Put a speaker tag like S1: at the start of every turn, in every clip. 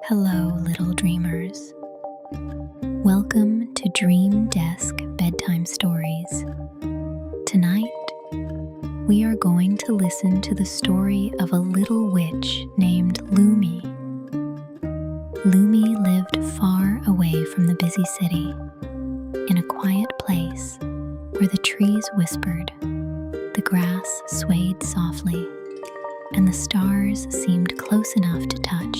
S1: Hello, little dreamers. Welcome to Dream Desk Bedtime Stories. Tonight, we are going to listen to the story of a little witch named Lumi. Lumi lived far away from the busy city, in a quiet place where the trees whispered, the grass swayed softly, and the stars seemed close enough to touch.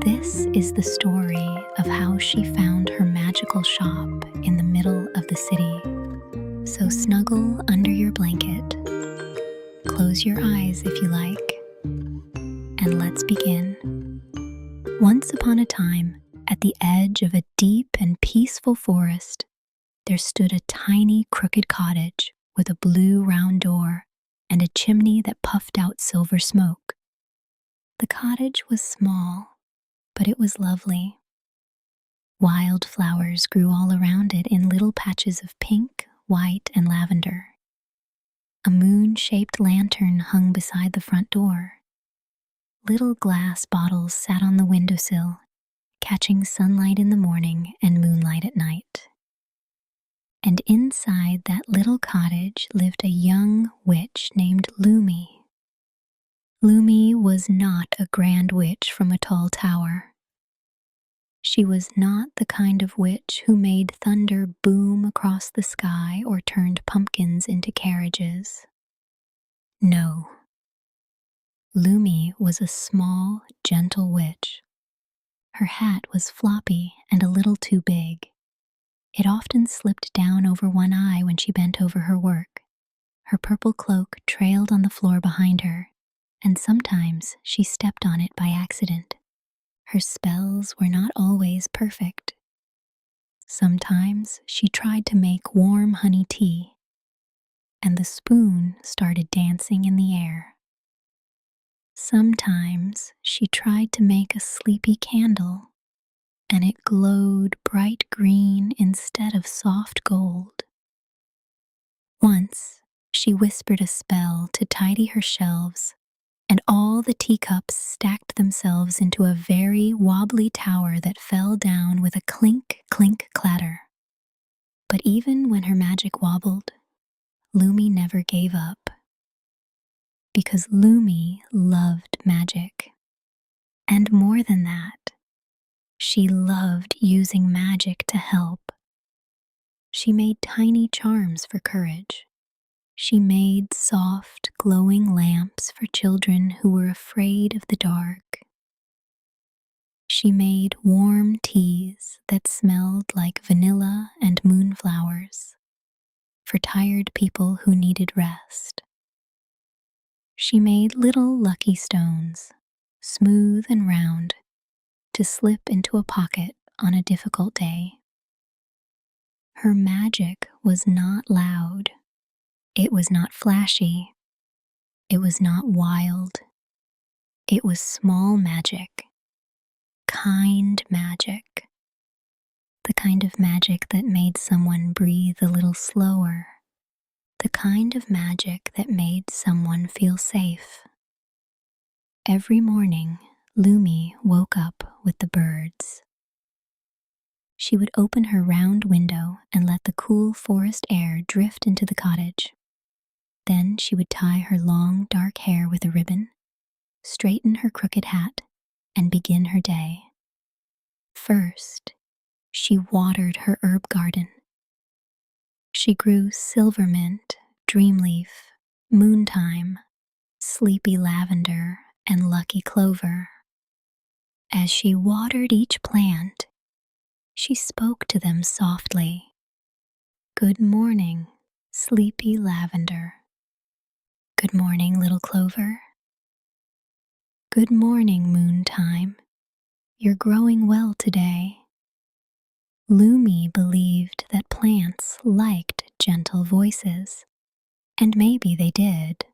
S1: This is the story of how she found her magical shop in the middle of the city. So snuggle under your blanket, close your eyes if you like, and let's begin. Once upon a time, at the edge of a deep and peaceful forest, there stood a tiny crooked cottage with a blue round door and a chimney that puffed out silver smoke. The cottage was small, but it was lovely. Wild flowers grew all around it in little patches of pink, white, and lavender. A moon-shaped lantern hung beside the front door. Little glass bottles sat on the windowsill, catching sunlight in the morning and moonlight at night. And inside that little cottage lived a young witch named Lumi. Lumi was not a grand witch from a tall tower. She was not the kind of witch who made thunder boom across the sky or turned pumpkins into carriages. No. Lumi was a small, gentle witch. Her hat was floppy and a little too big. It often slipped down over one eye when she bent over her work. Her purple cloak trailed on the floor behind her, and sometimes she stepped on it by accident. Her spells were not always perfect. Sometimes she tried to make warm honey tea, and the spoon started dancing in the air. Sometimes she tried to make a sleepy candle, and it glowed bright green instead of soft gold. Once, she whispered a spell to tidy her shelves, and all the teacups stacked themselves into a very wobbly tower that fell down with a clink, clink, clatter. But even when her magic wobbled, Lumi never gave up. Because Lumi loved magic. And more than that, she loved using magic to help. She made tiny charms for courage. She made soft, glowing lamps for children who were afraid of the dark. She made warm teas that smelled like vanilla and moonflowers for tired people who needed rest. She made little lucky stones, smooth and round, to slip into a pocket on a difficult day. Her magic was not loud. It was not flashy. It was not wild. It was small magic, kind magic, the kind of magic that made someone breathe a little slower, the kind of magic that made someone feel safe. Every morning, Lumi woke up with the birds. She would open her round window and let the cool forest air drift into the cottage. Then she would tie her long, dark hair with a ribbon, straighten her crooked hat, and begin her day. First, she watered her herb garden. She grew silvermint, dreamleaf, moonthyme, sleepy lavender, and lucky clover. As she watered each plant, she spoke to them softly. Good morning, sleepy lavender. Good morning, little clover. Good morning, moonthyme. You're growing well today. Lumi believed that plants liked gentle voices, and maybe they did,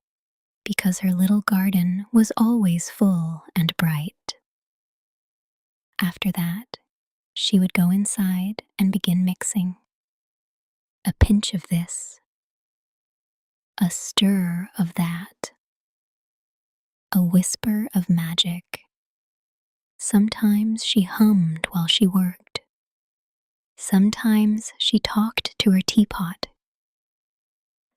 S1: because her little garden was always full and bright. After that, she would go inside and begin mixing. A pinch of this, a stir of that, a whisper of magic. Sometimes she hummed while she worked. Sometimes she talked to her teapot.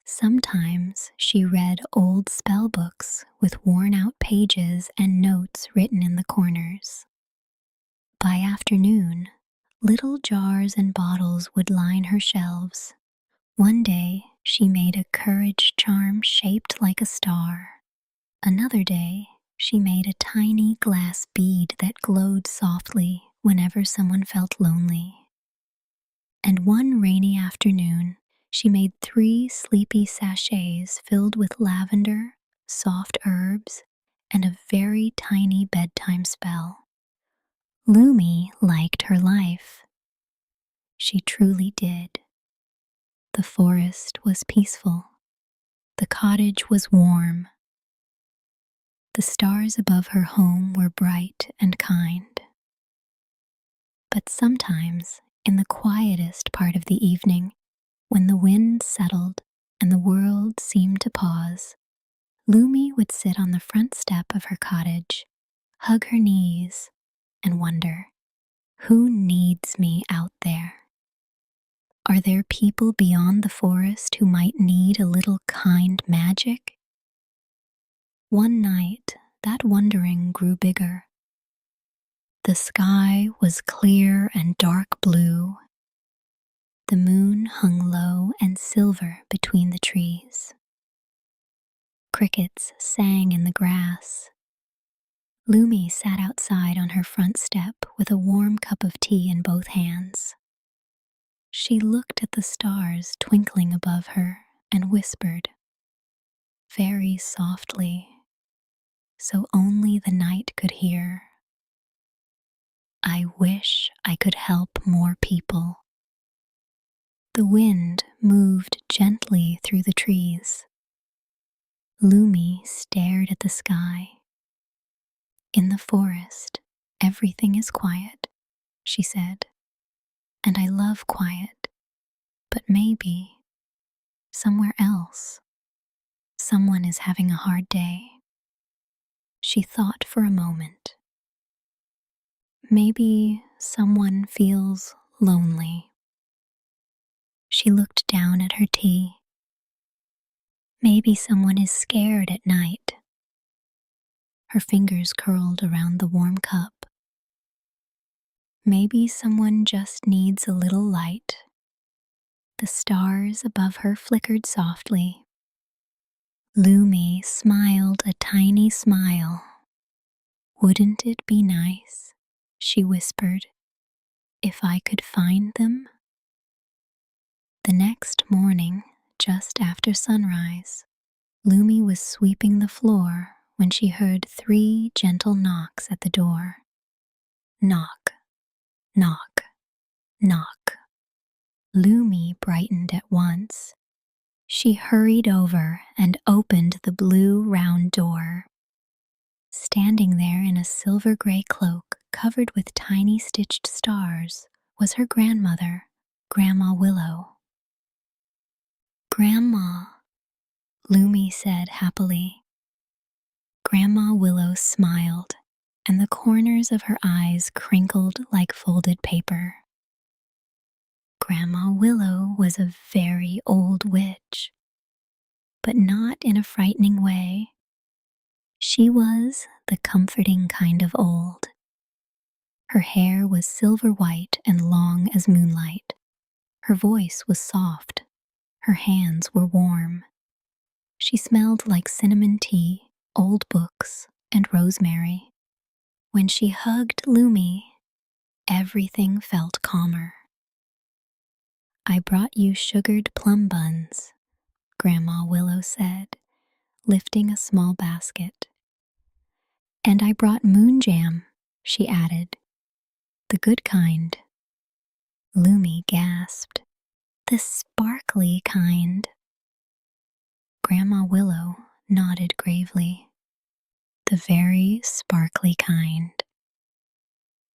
S1: Sometimes she read old spell books with worn-out pages and notes written in the corners. By afternoon, little jars and bottles would line her shelves. One day, she made a courage charm shaped like a star. Another day, she made a tiny glass bead that glowed softly whenever someone felt lonely. And one rainy afternoon, she made 3 sleepy sachets filled with lavender, soft herbs, and a very tiny bedtime spell. Lumi liked her life. She truly did. The forest was peaceful. The cottage was warm. The stars above her home were bright and kind. But sometimes, in the quietest part of the evening, when the wind settled and the world seemed to pause, Lumi would sit on the front step of her cottage, hug her knees, and wonder, who needs me out there? Are there people beyond the forest who might need a little kind magic? One night, that wondering grew bigger. The sky was clear and dark blue. The moon hung low and silver between the trees. Crickets sang in the grass. Lumi sat outside on her front step with a warm cup of tea in both hands. She looked at the stars twinkling above her and whispered, very softly, so only the night could hear, I wish I could help more people. The wind moved gently through the trees. Lumi stared at the sky. In the forest, everything is quiet, she said, and I love quiet, but maybe somewhere else, someone is having a hard day. She thought for a moment. Maybe someone feels lonely. She looked down at her tea. Maybe someone is scared at night. Her fingers curled around the warm cup. Maybe someone just needs a little light. The stars above her flickered softly. Lumi smiled a tiny smile. Wouldn't it be nice, she whispered, if I could find them? The next morning, just after sunrise, Lumi was sweeping the floor when she heard 3 gentle knocks at the door. Knock, knock, knock. Lumi brightened at once. She hurried over and opened the blue round door. Standing there in a silver-gray cloak covered with tiny stitched stars was her grandmother, Grandma Willow. Grandma, Lumi said happily. Grandma Willow smiled, and the corners of her eyes crinkled like folded paper. Grandma Willow was a very old witch, but not in a frightening way. She was the comforting kind of old. Her hair was silver white and long as moonlight. Her voice was soft. Her hands were warm. She smelled like cinnamon tea, old books, and rosemary. When she hugged Lumi, everything felt calmer. I brought you sugared plum buns, Grandma Willow said, lifting a small basket. And I brought moon jam, she added. The good kind. Lumi gasped. The sparkly kind. Grandma Willow nodded gravely. The very sparkly kind.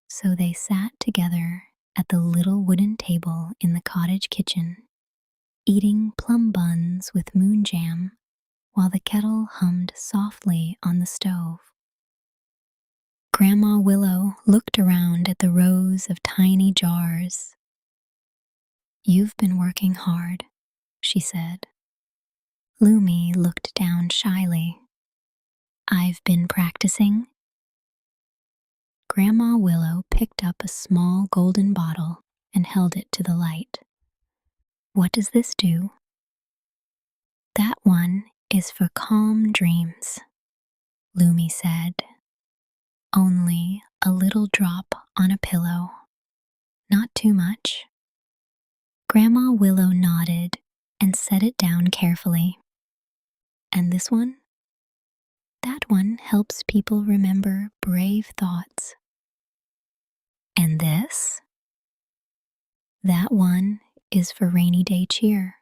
S1: So they sat together at the little wooden table in the cottage kitchen, eating plum buns with moon jam while the kettle hummed softly on the stove. Grandma Willow looked around at the rows of tiny jars. "You've been working hard," she said. Lumi looked down shyly. "I've been practicing." Grandma Willow picked up a small golden bottle and held it to the light. "What does this do?" "That one is for calm dreams," Lumi said. "Only a little drop on a pillow. Not too much." Grandma Willow nodded and set it down carefully. "And this one?" "That one helps people remember brave thoughts." "And this?" "That one is for rainy day cheer.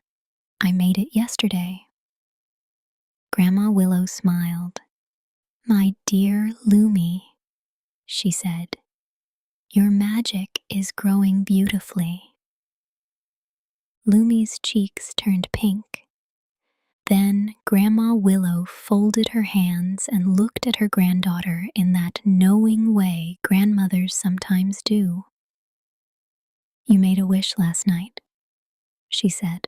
S1: I made it yesterday." Grandma Willow smiled. "My dear Lumi," she said, "your magic is growing beautifully." Lumi's cheeks turned pink. Then Grandma Willow folded her hands and looked at her granddaughter in that knowing way grandmothers sometimes do. "You made a wish last night," she said.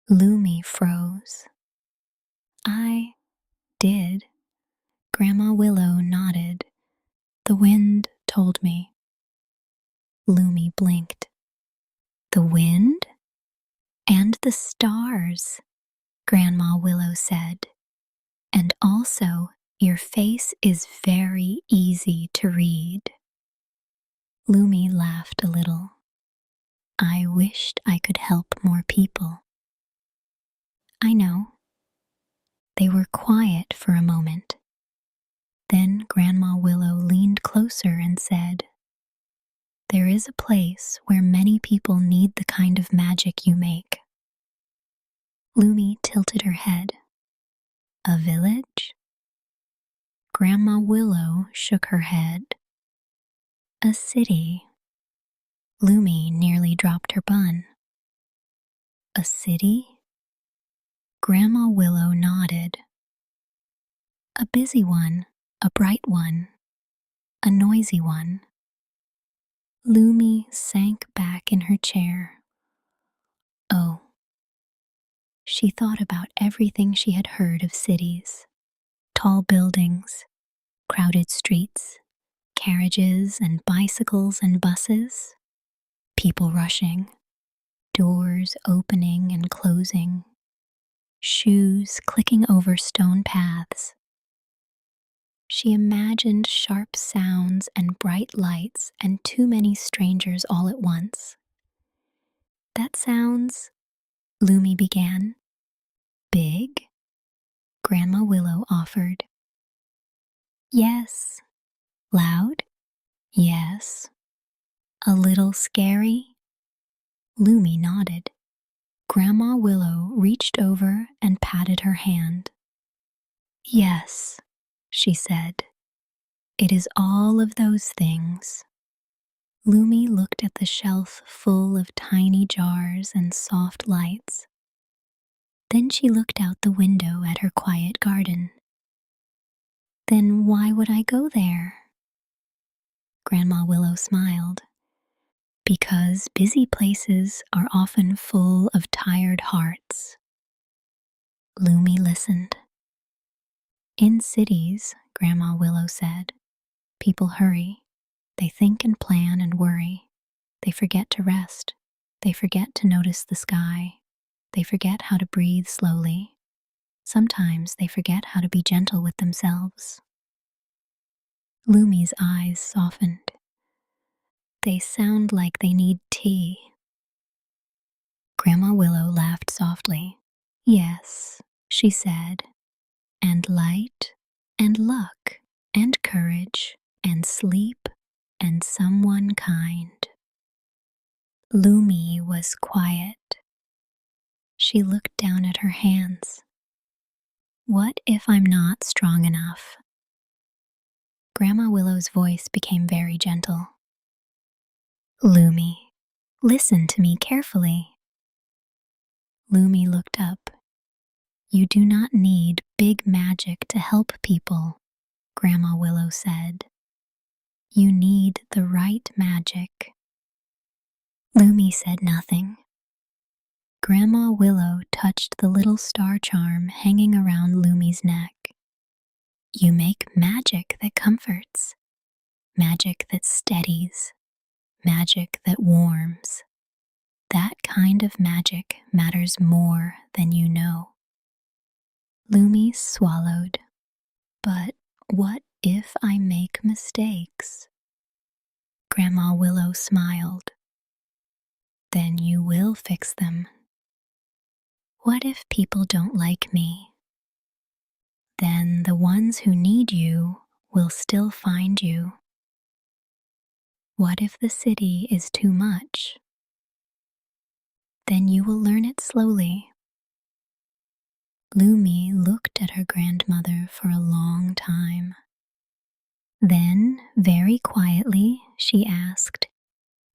S1: Lumi froze. "I did." Grandma Willow nodded. "The wind told me." Lumi blinked. "The wind?" "And the stars," Grandma Willow said. "And also, your face is very easy to read." Lumi laughed a little. "I wished I could help more people." "I know." They were quiet for a moment. Then Grandma Willow leaned closer and said, "There is a place where many people need the kind of magic you make." Lumi tilted her head. "A village?" Grandma Willow shook her head. "A city." Lumi nearly dropped her bun. "A city?" Grandma Willow nodded. "A busy one, a bright one, a noisy one." Lumi sank back in her chair. Oh. She thought about everything she had heard of cities. Tall buildings, crowded streets, carriages and bicycles and buses, people rushing, doors opening and closing, shoes clicking over stone paths. She imagined sharp sounds and bright lights and too many strangers all at once. "That sounds," Lumi began. "Big?" Grandma Willow offered. "Yes." "Loud?" "Yes." "A little scary?" Lumi nodded. Grandma Willow reached over and patted her hand. "Yes," she said. "It is all of those things." Lumi looked at the shelf full of tiny jars and soft lights. Then she looked out the window at her quiet garden. "Then why would I go there?" Grandma Willow smiled. "Because busy places are often full of tired hearts." Lumi listened. "In cities," Grandma Willow said, "people hurry. They think and plan and worry. They forget to rest. They forget to notice the sky. They forget how to breathe slowly. Sometimes they forget how to be gentle with themselves." Lumi's eyes softened. "They sound like they need tea." Grandma Willow laughed softly. "Yes," she said, "and light, and luck, and courage, and sleep, and someone kind." Lumi was quiet. She looked down at her hands. "What if I'm not strong enough?" Grandma Willow's voice became very gentle. "Lumi, listen to me carefully." Lumi looked up. "You do not need big magic to help people," Grandma Willow said. You need the right magic. Lumi said nothing. Grandma Willow touched the little star charm hanging around Lumi's neck. You make magic that comforts, magic that steadies, magic that warms. That kind of magic matters more than you know. Lumi swallowed. But what if I make mistakes? Grandma Willow smiled. Then you will fix them. What if people don't like me? Then the ones who need you will still find you. What if the city is too much? Then you will learn it slowly. Lumi looked at her grandmother for a long time. Then, very quietly, she asked,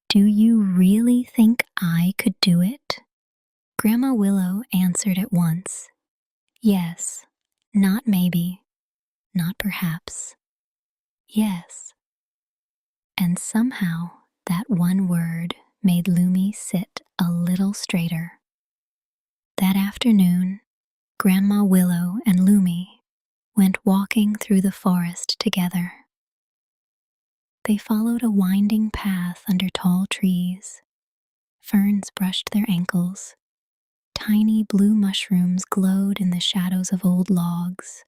S1: "Do you really think I could do it?" Grandma Willow answered at once, "Yes, not maybe, not perhaps, yes." And somehow that one word made Lumi sit a little straighter. That afternoon, Grandma Willow and Lumi went walking through the forest together. They followed a winding path under tall trees. Ferns brushed their ankles. Tiny blue mushrooms glowed in the shadows of old logs.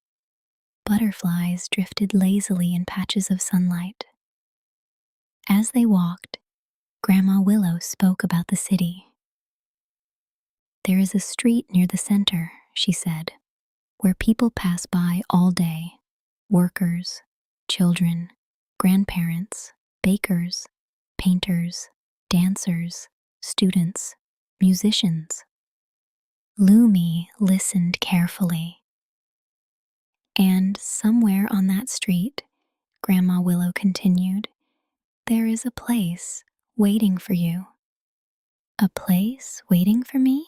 S1: Butterflies drifted lazily in patches of sunlight. As they walked, Grandma Willow spoke about the city. "There is a street near the center," she said, "where people pass by all day. Workers, children, grandparents, bakers, painters, dancers, students, musicians." Lumi listened carefully. "And somewhere on that street," Grandma Willow continued, "there is a place waiting for you." "A place waiting for me?"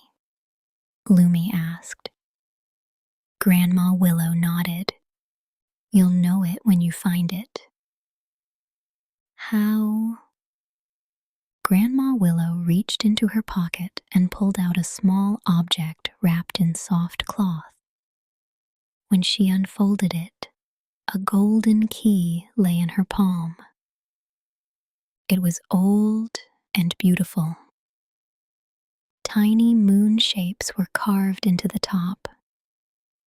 S1: Lumi asked. Grandma Willow nodded. "You'll know it when you find it." "How?" Grandma Willow reached into her pocket and pulled out a small object wrapped in soft cloth. When she unfolded it, a golden key lay in her palm. It was old and beautiful. Tiny moon shapes were carved into the top.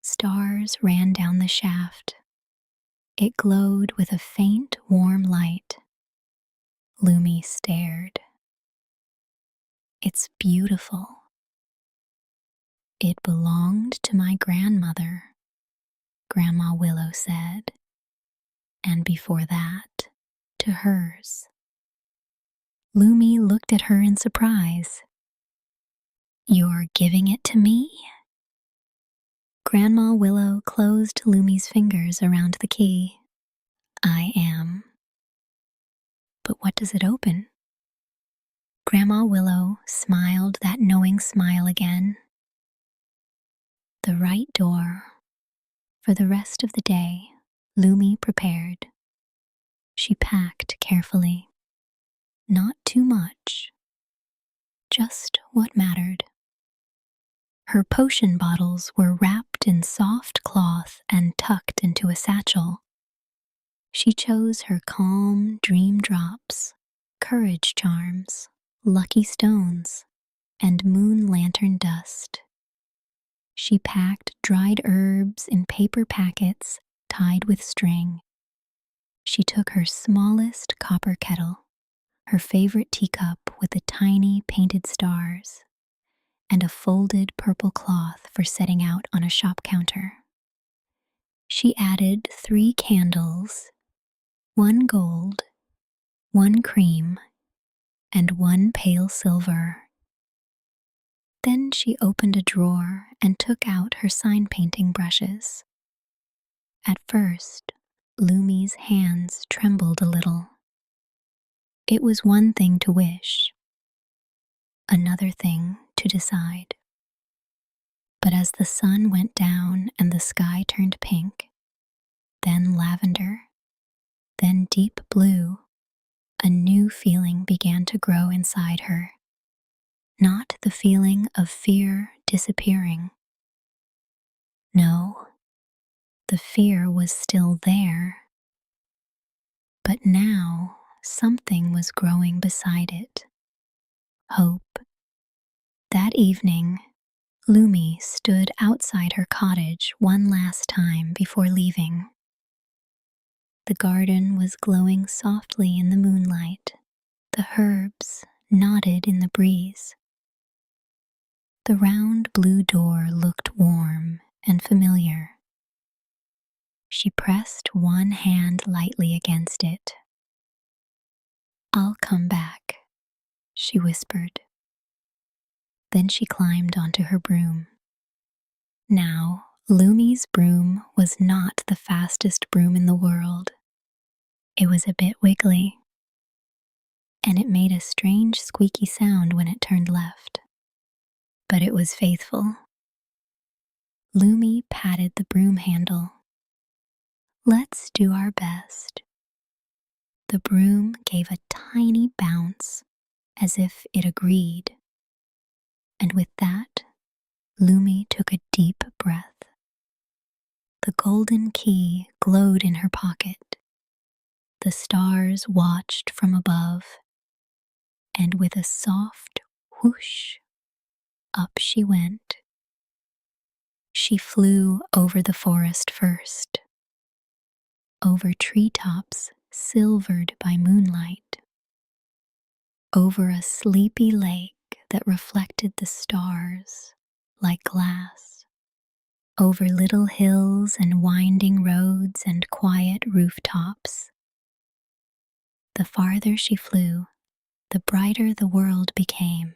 S1: Stars ran down the shaft. It glowed with a faint, warm light. Lumi stared. "It's beautiful." "It belonged to my grandmother," Grandma Willow said, "and before that, to hers." Lumi looked at her in surprise. "You're giving it to me?" Grandma Willow closed Lumi's fingers around the key. "I am." "But what does it open?" Grandma Willow smiled that knowing smile again. "The right door." For the rest of the day, Lumi prepared. She packed carefully. Not too much. Just what mattered. Her potion bottles were wrapped in soft cloth and tucked into a satchel. She chose her calm dream drops, courage charms, lucky stones, and moon lantern dust. She packed dried herbs in paper packets tied with string. She took her smallest copper kettle, her favorite teacup with the tiny painted stars, and a folded purple cloth for setting out on a shop counter. She added 3 candles, 1 gold, 1 cream, and 1 pale silver. Then she opened a drawer and took out her sign painting brushes. At first, Lumi's hands trembled a little. It was one thing to wish, another thing to decide. But as the sun went down and the sky turned pink, then lavender, then deep blue, a new feeling began to grow inside her. Not the feeling of fear disappearing. No, the fear was still there. But now something was growing beside it. Hope. That evening, Lumi stood outside her cottage one last time before leaving. The garden was glowing softly in the moonlight. The herbs nodded in the breeze. The round blue door looked warm and familiar. She pressed one hand lightly against it. "I'll come back," she whispered. Then she climbed onto her broom. Now, Lumi's broom was not the fastest broom in the world. It was a bit wiggly, and it made a strange squeaky sound when it turned left. But it was faithful. Lumi patted the broom handle. "Let's do our best." The broom gave a tiny bounce, as if it agreed. And with that, Lumi took a deep breath. The golden key glowed in her pocket. The stars watched from above, and with a soft whoosh, up she went. She flew over the forest first, over treetops silvered by moonlight, over a sleepy lake that reflected the stars like glass, over little hills and winding roads and quiet rooftops. The farther she flew, the brighter the world became.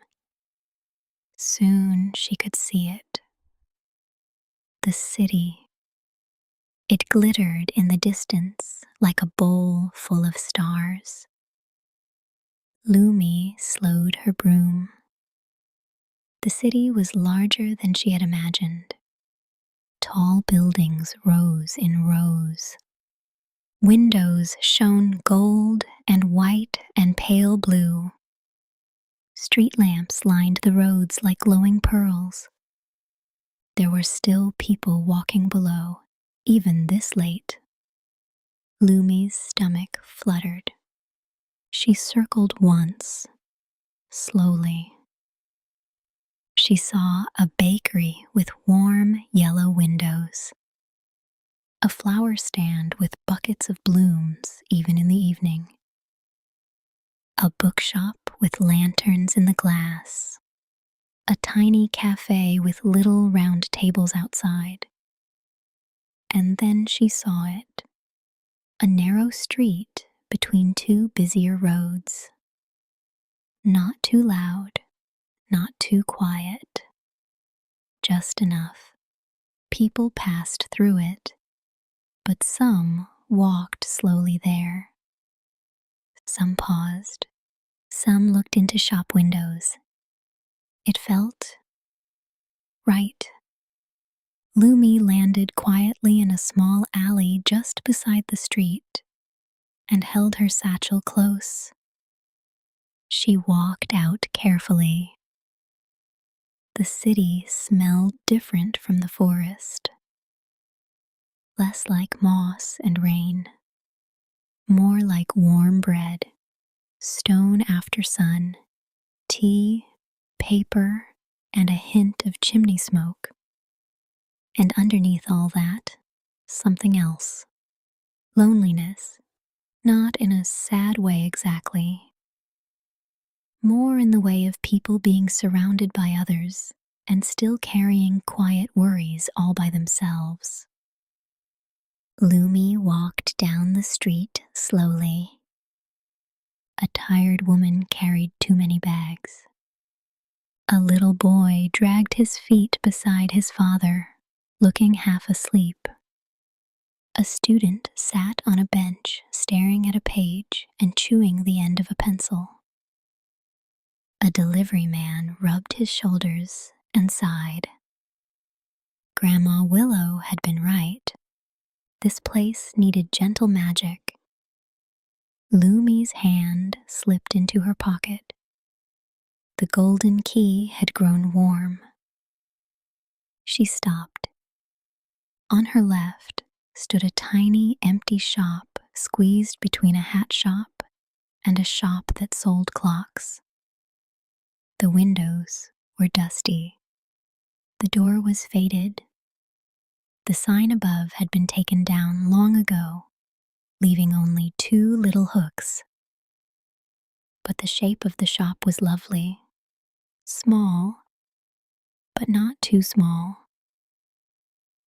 S1: Soon she could see it. The city. It glittered in the distance like a bowl full of stars. Lumi slowed her broom. The city was larger than she had imagined. Tall buildings rose in rows. Windows shone gold and white and pale blue. Street lamps lined the roads like glowing pearls. There were still people walking below, even this late. Lumi's stomach fluttered. She circled once, slowly. She saw a bakery with warm yellow windows, a flower stand with buckets of blooms even in the evening, a bookshop with lanterns in the glass, a tiny cafe with little round tables outside. And then she saw it, a narrow street between two busier roads. Not too loud, not too quiet, just enough. People passed through it, but some walked slowly there. Some paused, some looked into shop windows. It felt right. Lumi landed quietly in a small alley just beside the street and held her satchel close. She walked out carefully. The city smelled different from the forest. Less like moss and rain. More like warm bread, stone after sun, tea, paper, and a hint of chimney smoke. And underneath all that, something else. Loneliness, not in a sad way exactly. More in the way of people being surrounded by others and still carrying quiet worries all by themselves. Lumi walked down the street slowly. A tired woman carried too many bags. A little boy dragged his feet beside his father, looking half asleep. A student sat on a bench staring at a page and chewing the end of a pencil. A delivery man rubbed his shoulders and sighed. Grandma Willow had been right. This place needed gentle magic. Lumi's hand slipped into her pocket. The golden key had grown warm. She stopped. On her left stood a tiny empty shop squeezed between a hat shop and a shop that sold clocks. The windows were dusty. The door was faded. The sign above had been taken down long ago, leaving only 2 little hooks. But the shape of the shop was lovely. Small, but not too small.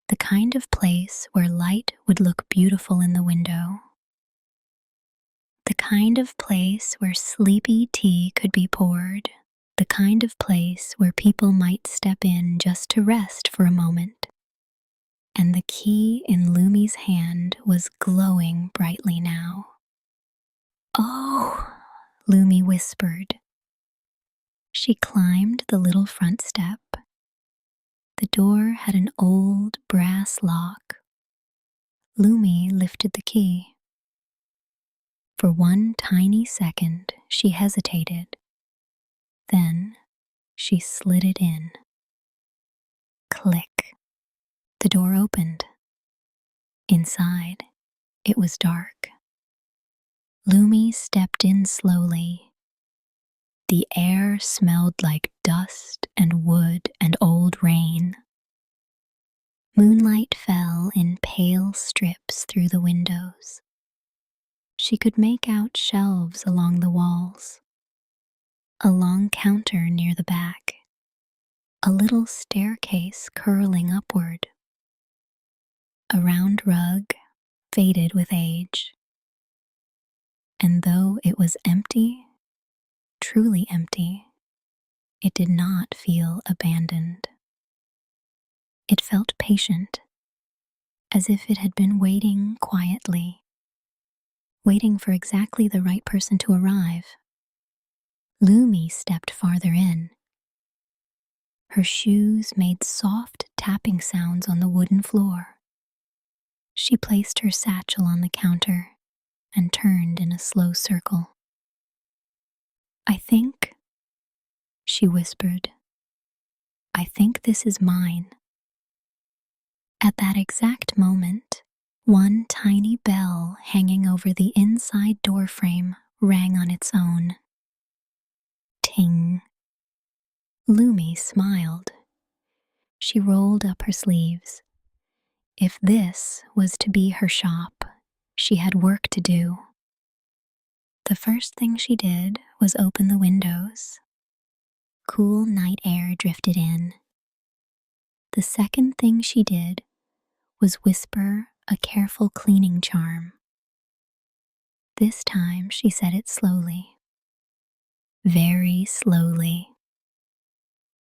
S1: The kind of place where light would look beautiful in the window. The kind of place where sleepy tea could be poured. The kind of place where people might step in just to rest for a moment. And the key in Lumi's hand was glowing brightly now. "Oh," Lumi whispered. She climbed the little front step. The door had an old brass lock. Lumi lifted the key. For one tiny second, she hesitated. Then she slid it in. Click. The door opened. Inside, it was dark. Lumi stepped in slowly. The air smelled like dust and wood and old rain. Moonlight fell in pale strips through the windows. She could make out shelves along the walls, a long counter near the back, a little staircase curling upward, a round rug faded with age. And though it was empty, truly empty, it did not feel abandoned. It felt patient, as if it had been waiting quietly, waiting for exactly the right person to arrive. Lumi stepped farther in. Her shoes made soft tapping sounds on the wooden floor. She placed her satchel on the counter and turned in a slow circle. "I think," she whispered, "I think this is mine." At that exact moment, one tiny bell hanging over the inside door frame rang on its own. Ting. Lumi smiled. She rolled up her sleeves. If this was to be her shop, she had work to do. The first thing she did was open the windows. Cool night air drifted in. The second thing she did was whisper a careful cleaning charm. This time she said it slowly. Very slowly.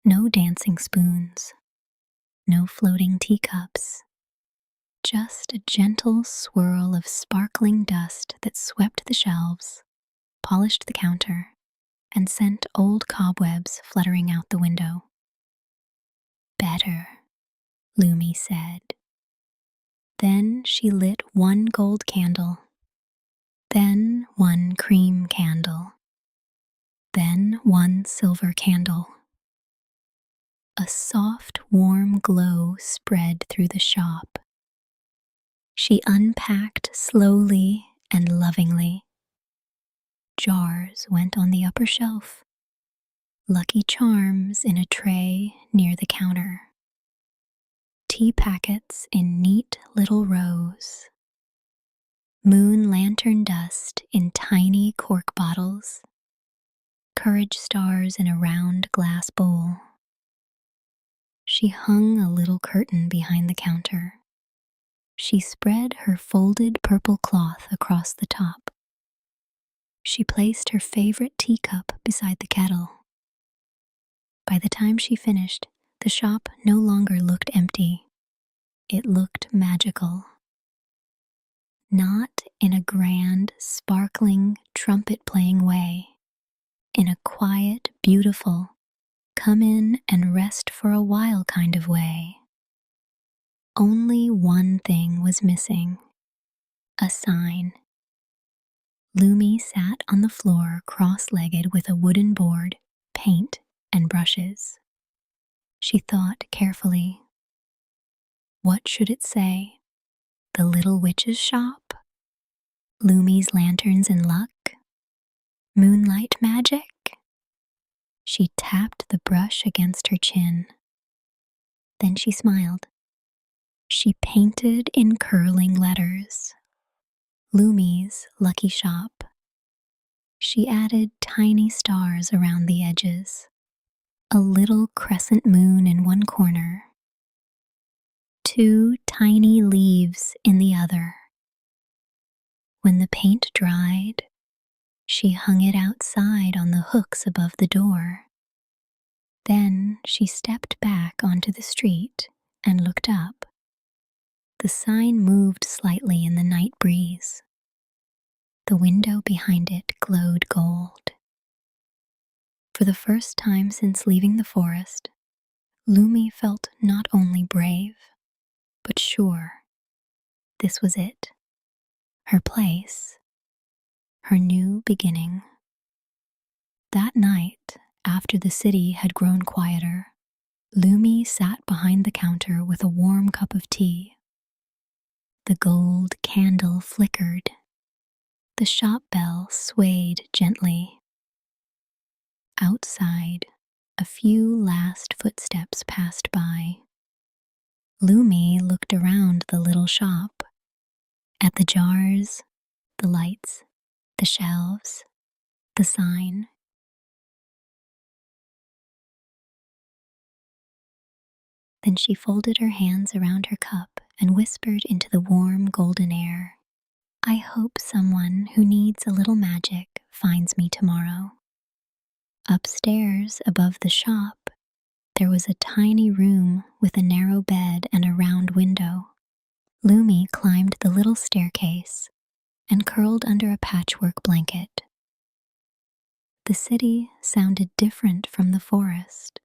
S1: No dancing spoons. No floating teacups. Just a gentle swirl of sparkling dust that swept the shelves, polished the counter, and sent old cobwebs fluttering out the window. "Better," Lumi said. Then she lit one gold candle, then one cream candle, then one silver candle. A soft, warm glow spread through the shop. She unpacked slowly and lovingly. Jars went on the upper shelf, lucky charms in a tray near the counter. Tea packets in neat little rows. Moon lantern dust in tiny cork bottles. Courage stars in a round glass bowl. She hung a little curtain behind the counter. She spread her folded purple cloth across the top. She placed her favorite teacup beside the kettle. By the time she finished, the shop no longer looked empty. It looked magical. Not in a grand, sparkling, trumpet-playing way. In a quiet, beautiful, come in and rest for a while kind of way. Only one thing was missing. A sign. Lumi sat on the floor cross-legged with a wooden board, paint, and brushes. She thought carefully. What should it say? The Little Witch's Shop? Lumi's Lanterns and Luck? Moonlight Magic? She tapped the brush against her chin. Then she smiled. She painted in curling letters. Lumi's Lucky Shop. She added tiny stars around the edges. A little crescent moon in one corner. 2 tiny leaves in the other. When the paint dried, she hung it outside on the hooks above the door. Then she stepped back onto the street and looked up. The sign moved slightly in the night breeze. The window behind it glowed gold. For the first time since leaving the forest, Lumi felt not only brave, but sure. This was it. Her place. Her new beginning. That night, after the city had grown quieter, Lumi sat behind the counter with a warm cup of tea. The gold candle flickered. The shop bell swayed gently. Outside, a few last footsteps passed by. Lumi looked around the little shop, at the jars, the lights, the shelves, the sign. Then she folded her hands around her cup and whispered into the warm golden air, I hope someone who needs a little magic finds me tomorrow. Upstairs, above the shop, there was a tiny room with a narrow bed and a round window. Lumi climbed the little staircase and curled under a patchwork blanket. The city sounded different from the forest.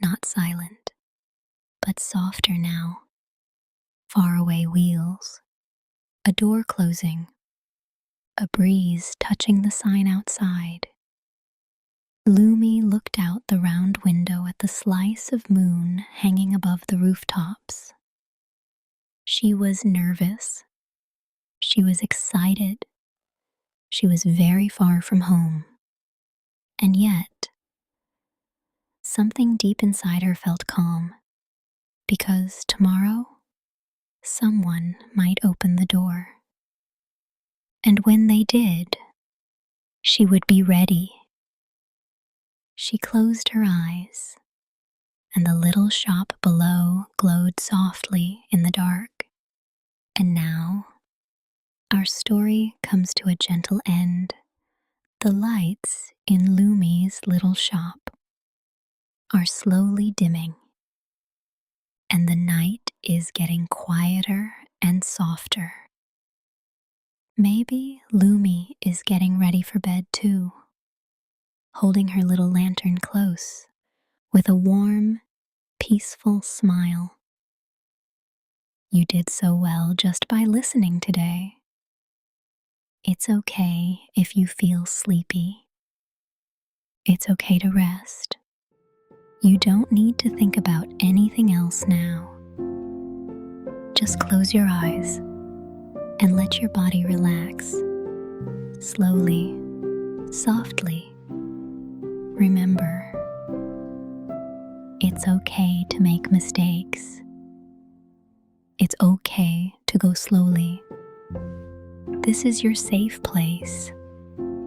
S1: Not silent, but softer now. Faraway wheels, a door closing, a breeze touching the sign outside. Lumi looked out the round window at the slice of moon hanging above the rooftops. She was nervous. She was excited. She was very far from home. And yet, something deep inside her felt calm, because tomorrow, someone might open the door. And when they did, she would be ready. She closed her eyes, and the little shop below glowed softly in the dark. And now, our story comes to a gentle end. The lights in Lumi's little shop are slowly dimming, and the night is getting quieter and softer. Maybe Lumi is getting ready for bed too, holding her little lantern close with a warm, peaceful smile. You did so well just by listening today. It's okay if you feel sleepy. It's okay to rest. You don't need to think about anything else now. Just close your eyes and let your body relax. Slowly, softly. Remember, it's okay to make mistakes. It's okay to go slowly. This is your safe place,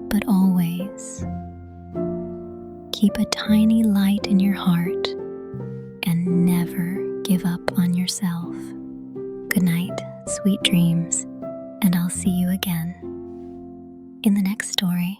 S1: but always keep a tiny light in your heart and never give up on yourself. Good night, sweet dreams, and I'll see you again in the next story.